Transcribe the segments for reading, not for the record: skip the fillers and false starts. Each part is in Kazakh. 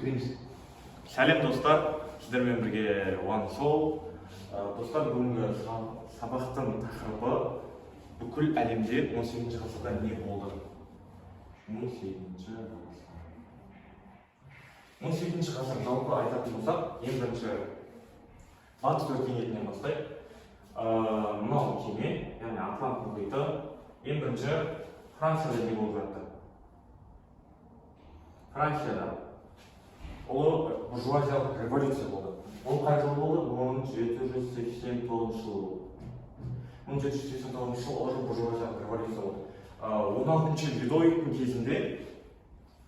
кіреміз. Сәлем достар, сіздермен бірге One Soul. Достар, бүгінгі сабақтың тақырыбы бүкіл әлемде 18 ғасырда не болды? 18 ғасыр жалпы айтатын болсақ, ең бірінші батыс өркениетінен бастайық. Мынау кеме, яғни Атлант мұхиты, ең бірінші Францияда не болып жатты? Францияда ұлы буржуазиялық революция болды. Ол қай жыл болды? 1789 жыл болды. 1789 жыл ұлы буржуазиялық революция болды. 16-шы Людовиктің кезінде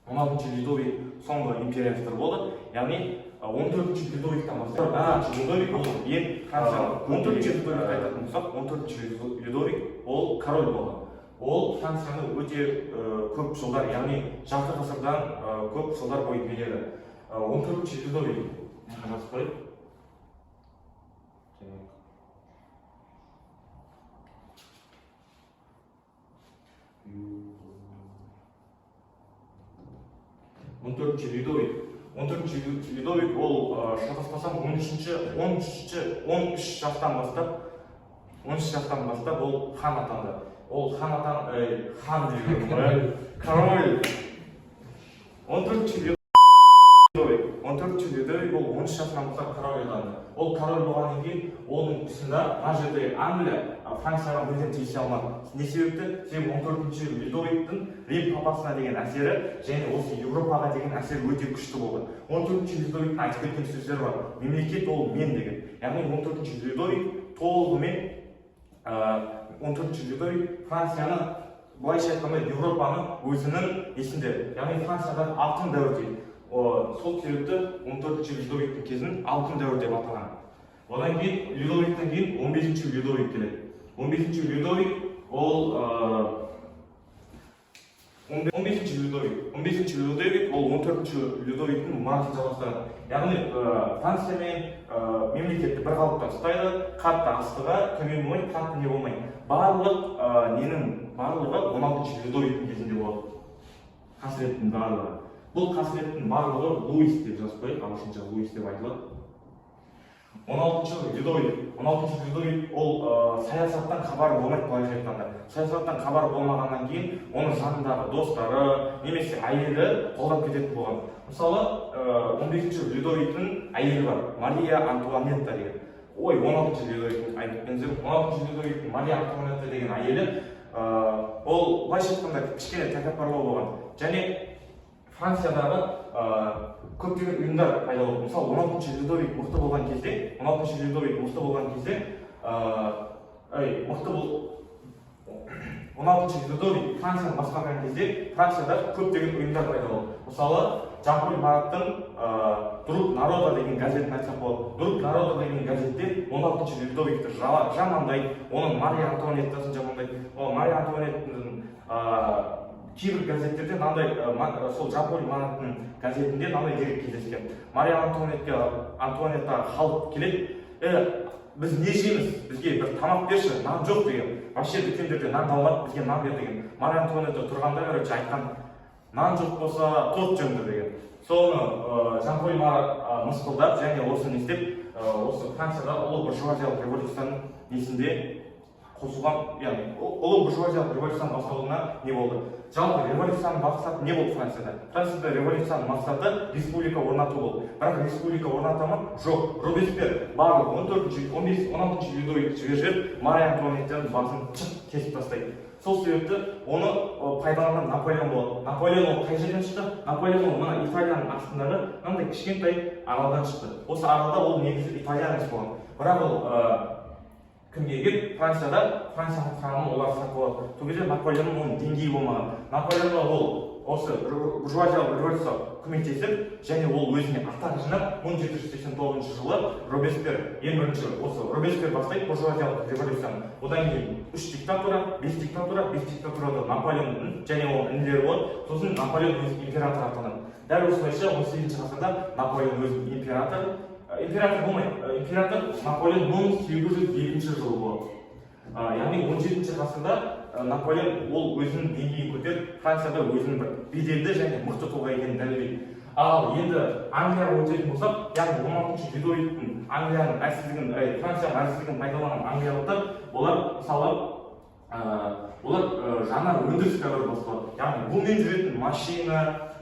16-шы Людовик соңғы империятор болды. Яғни 14-шы Людовиктен бастап, Людовик ол ең Францияның 14-шы Людовик айтатын болсақ, 14-шы Людовик ол король болды. Ол Францияны өте көп жылдар, яғни жарты ғасырдан көп жылдар бойы биледі. 14-шы Людовик жазып қойып. 14-шы Людовик ол шатаспасам 13 жастан бастап ол хан атанды. Ол хан деген король. 14-шы Людовик ол 13 жасынан бастап король атанды. Ол король болғаннан кейін оның тұсында мына жерде Англия Францияға мүлдем тиісе алмады. Не себепті? Себебі 14-шы Людовиктің Рим папасына деген әсері және осы Еуропаға деген әсері өте күшті болды. 14-шы Людовиктің айтып кеткен сөздері бар. Мемлекет ол мен деген. Яғни 14-шы Людовик толығымен 14-шы Людовик Францияны былайша айтқанда Еуропаны өзінің есінде. Яғни Франциядағы алтын дәуір дейді. Сол себепті 14-шы Людовиктің кезін алтын дәуір деп атаған. Одан кейін Людовиктен кейін 15-шы Людовик келеді. 15-шы Людовик ол 14-шы Людовиктің мұрасын жалғастырады. Яғни Франция мен мемлекетті бір қалыпта ұстайды, қатты астыға төмен болмайды, қатты не болмайды. Барлығы 16-шы Людовиктің кезінде болады. Қасіреттің барлығы. Бұл қасіреттің барлығы Луис деп жазып қойып, ағылшынша Луис деп айтылады. 16-шы Людовик ол саясаттан хабары болмайды, былайша айтқанда. Саясаттан хабары болмағаннан кейін оның жанындағы достары немесе әйелі қолдап кететін болған. Мысалы, 15-шы Людовиктің әйелі бар, Мария Антуанетта деген. 16-шы Людовиктің Мария Антуанетта деген әйелі ол былайша айтқанда кішкене тәкаппарлау болған. Және Франциядағы көптеген ұйымдар пайда болды. Мысалы, 16-шы Людовик мықты болған кезде, 16-шы Людовик Францияны басқарған кезде, Францияда көптеген ұйымдар пайда болды. Мысалы, Жан-Поль Мараттың Друг народа деген газетін айтсақ болады. Друг народа деген газетте 16-шы Людовикті жамандайды, оның Мария Антуанеттасын жамандайды. Мария Антуанеттің кейбір газеттерде сол Жан-Поль Мараттың газетінде мынандай дерек кездескен. Мария Антуанеттаға халық келеді, біз не жейміз, бізге бір тамақ берші, нан жоқ деген. Вообще дүкендерде нан қалмады, бізге нан бер деген. Мария Антуанетта тұрғанда айтқан, нан жоқ болса торт жөнді деген. Соны Жан-Поль Марат мысқылдап және осы не істеп, осы Францияда ұлы буржуазиялық революцияның несінде қосылған, яғни ұлы буржуазиялық революцияның басталуына не болды? Жалпы революцияның мақсаты не болды Францияда? Францияда революцияның мақсаты республика орнату болды. Бірақ республика орната ма? Жоқ. Робеспьер барлық 16-шы Людовик жіберіп, Мария Антуанеттаның басын кесіп тастайды. Сол себепті оны пайдаланған Наполеон болды. Наполеон ол қай жерден шықты? Наполеон мына Италияның астындағы мынандай кішкентай аралдан шықты. Осы аралда ол негізі итальянец болған. Бірақ ол кімге келіп, Францияда Францияның ханын олар сатып алады. Сол кезде Наполеонның оның деңгейі болмаған. Наполеонға ол осы буржуазиялық революция көмектесіп, және ол өзіне атақ жинап, 1789 жылы Робеспьер ең бірінші осы Робеспьер бастайды буржуазиялық революцияны. Одан кейін 3 диктатура, 5 диктатурада Наполеонның және оның інілері болады. Сосын Наполеон өз император атанады. Дәл осылайша 18-ші ғасырда Наполеон өз император болмайды. Император Наполеон 1802 жылы болады. Яғни 17-ші ғасырда Наполеон ол өзінің деңгейін көтеріп, Францияда өзінің бір беделді және мықты тұлға екенін дәлелдейді. Ал енді Англияға өтетін болсақ, яғни 16-шы Людовиктің Англияның әлсіздігін, Францияның әлсіздігін пайдаланған англиялықтар, олар мысалы олар жаңа өндіріс дәуірі бастады. Яғни бумен жүретін машина,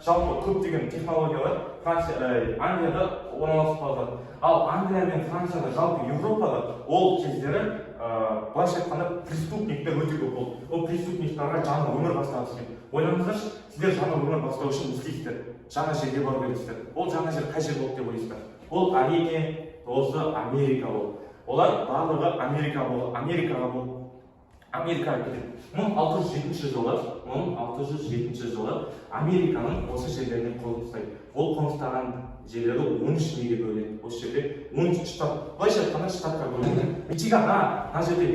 жалпы көптеген технологиялар Англияда орналасып қалды. Ал Англия мен Францияда, жалпы Еуропада ол кездері былайша айтқанда преступниктер өте көп болды. Ол преступниктарға жаңа өмір бастағысы келді. Ойлаңыздаршы, сіздер жаңа өмір бастау үшін не істейсіздер? Жаңа жерге бару керексіздер. Ол жаңа жер қай жер болды деп ойлайсыздар? Ол әрине осы Америка болды. Олар барлығы Америкаға кетеді. 1607 жылы Американың осы жерлеріне қоныс жасайды. Ол қоныстаған жерлері 13 неге бөлінеді. Осы жерде 13 штат, былайша айтқанда штатқа бөлінеді. Мына жерде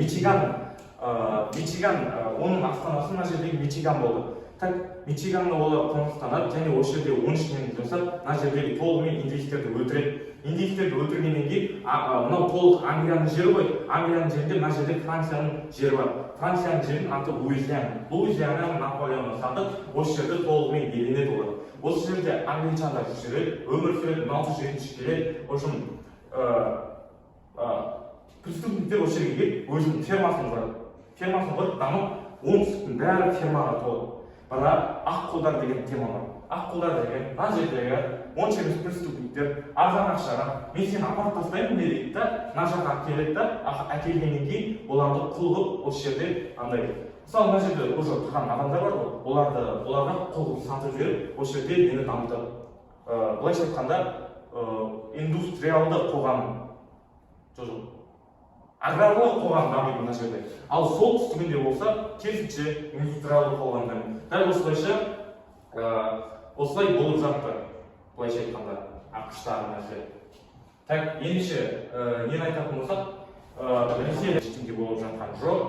Мичиган, оның астанасы мына жердегі Мичиган болды. Так, Мичиганға олар қоныстанады, және осы жерде 13 нені жасап, мына жердегі толығымен индейцтерді өлтіреді. Индейцтерді өлтіргеннен кейін, мынау толық Англияның жері ғой. Англияның жерінде мына жерде Францияның жері бар. Францияның жерінің аты Луизиана. Луизиананы Наполеон сатып, осы жерде толығымен иеленеді олар. Осы жерде англичандар жүреді, өмір сүреді, 1607 келеді. В общем, преступниктер осы жерге келіп, өзінің фермасын құрады. Дамып, оңтүстіктің бәрі фермаға толы. Бірақ аққұлдар деген тема бар. Аққұлдар деген мына жердегі 18 преступниктер арзан ақшаға мен сені апарып тастаймын дейді да, мына жаққа әкеледі да, әкелгеннен кейін оларды құл қылып осы жерде андай. Мысалы мына жерде уже тұрған адамдар бар ғой, оларға құл қылып сатып жіберіп, осы жерде нені дамытады. Былайша айтқанда индустриалды қоғам, аграрлы қоғам дамиды мына жерде. Ал солтүстігінде болса, керісінше индустриалды қоғам дамиды. Дәл осылай болып жатты, былайша айтқанда, ақш-тағы нәрсе. Так, ендеше нені айтатын болсақ, Ресейде ештеңе болып жатқан жоқ.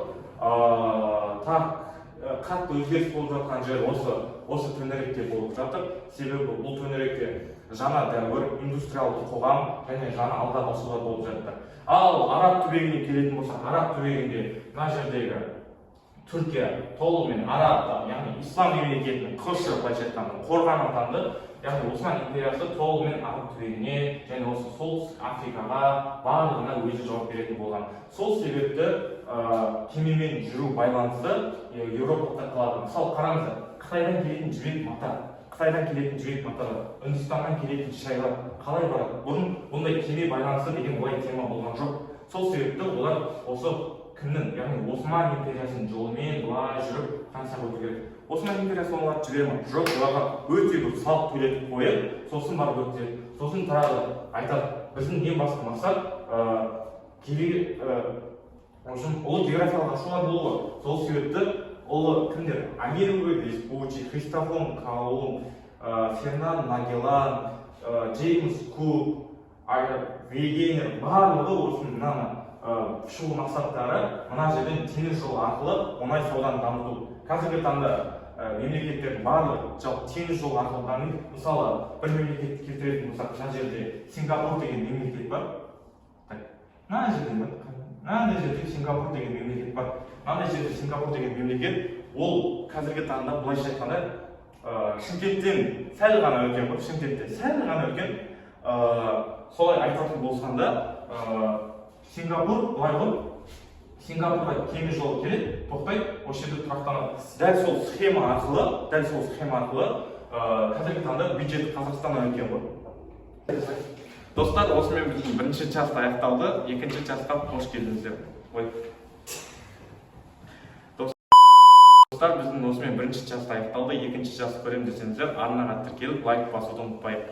Қатты өзгеріс болып жатқан жер осы төңіректе болып жатыр. Себебі бұл төңіректе жаңа дәуір, индустриалды қоғам және жаңа алға басуға болып жатыр. Ал Араб түбегіне келетін болсақ, Араб түбегінде мына жердегі Түркия толығымен араб, яғни ислам мемлекетінің қыршы, былайша айтқанда, қорғаны атанды. Яғни Осман империясы толығымен Араб түбегіне және осы солтүстік Африкаға барлығына өзі жауап беретін болған. Сол себепті кемемен жүру байланысы Еуропада қалады. Мысалы қараңыздар, Қытайдан келетін жібек маталар, Үндістаннан келетін шайлар қалай барады? Бұрын бұндай кеме байланысы деген олай тема болған жоқ. Сол себепті олар осы кімнің, яғни Осман империясының жолымен былай жүріп Францияға өту керек. Осман империясы оларды жібермейді. Жоқ, оларға өте көп салық төлетіп қойып, сосын барып өтеді. Сосын тұрады, айтады, біздің ең басты мақсат ұлы географиялық ашулар болуы. Сол себепті ұлы кімдер? Америка Веспуччи, Христофор Колумб, Фернан Магеллан, Джеймс Кук, Вейгенер, барлығы осының шығу мақсаттары мына жерден теңіз жолы арқылы мұнай сауданы дамыту. Қазіргі таңда мемлекеттердің барлығы жалпы теңіз жолы арқылы дамиды. Мысалы, бір мемлекетті келтіретін болсақ, мына жерде Сингапур деген мемлекет бар. Мына жерде Сингапур деген мемлекет бар. Мына жерде Сингапур деген мемлекет, ол қазіргі таңда былайша айтқанда Шымкенттен сәл ғана үлкен ғой, Шымкенттен сәл ғана үлкен. Солай айтатын болсаңда Сингапур былай ғой, Сингапурға теңіз жолы келеді, тоқтайды, осы жерде тұрақтанады. Дәл сол схема арқылы қазіргі таңда бюджет Қазақстаннан үлкен ғой. Достар, осымен біздің бірінші час аяқталды, екінші часқа қош келдіңіздер. Достар, біздің осымен бірінші час аяқталды, екінші час көремін десеңіздер, арнаға тіркеліп, лайк басуды ұмытпайық.